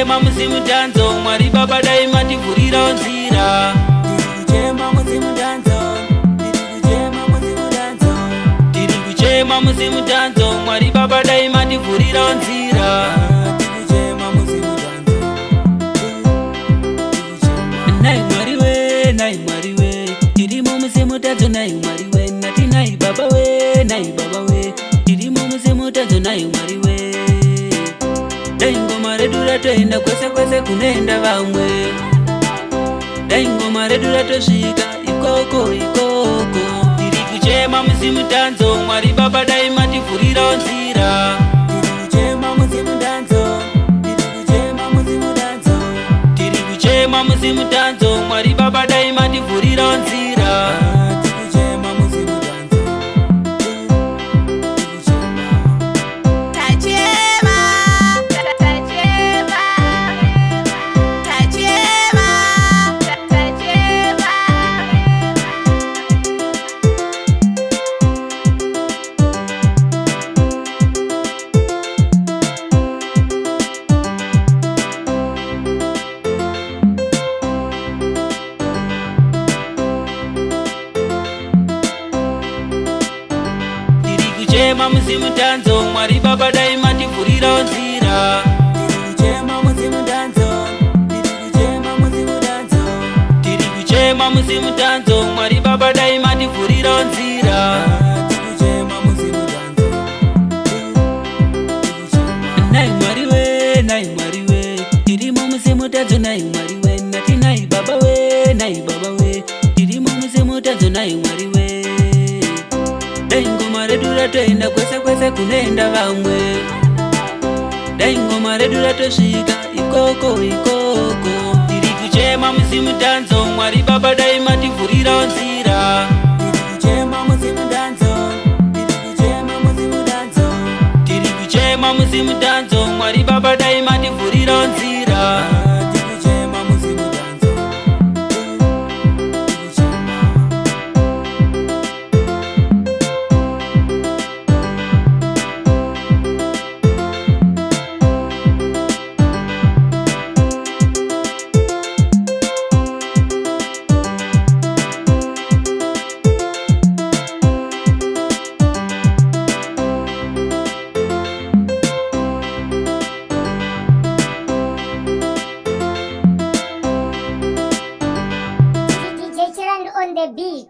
kuchema mzimu danzo, Mwari Baba daima tivhurira nzira. Kuchema mzimu danzo, kuchema mzimu danzo, Tiri kuchema mzimu danzo, Mwari Baba daima tivhurira nzira. kuchema mzimu danzo, Nai Mwari we, nai Mwari we, tirimo mzimu danzo, nai Mwari we, nati nai Baba we, nai Baba we, tirimo mzimu danzo, nai Mwari we. Dai ngoma redu ratoenda kwese kwese kunoenda vamwe, dai ngoma redu ratosvika ikoko ikoko. Tiri kuchema mzimu danzo, Mwari Baba daima tivhurira nzira. kuchema mzimu danzo, kuchema mzimu danzo, Tiri kuchema mzimu danzo, Mwari Baba daima tivhurira nzira. kuchema mzimu danzo, Tachema, tachema, tachema, tachema. Tiri kuchema mzimu danzo, Mwari Baba daima tivhurira nzira. kuchema mzimu danzo, kuchema mzimu danzo, Tiri kuchema mzimu danzo, Mwari Baba daima tivhurira nzira. kuchema mzimu danzo, Nai Mwari we, nai Mwari we, tirimo mzimu danzo, nai Mwari we, nati nai Baba we, nai Baba we, tirimo mzimu danzo, nai Mwari we. Dai ngoma redu ratoenda kwese kwese kunoenda vamwe, dai ngoma redu ratosvika ikoko ikoko. Tiri kuchema mzimu danzo, Mwari Baba daima tivhurira nzira. kuchema mzimu danzo, kuchema mzimu danzo, Tiri kuchema mzimu danzo, Mwari Baba daima tivhurira nzira. kuchema mzimu danzo, DJ Kiran on the beat.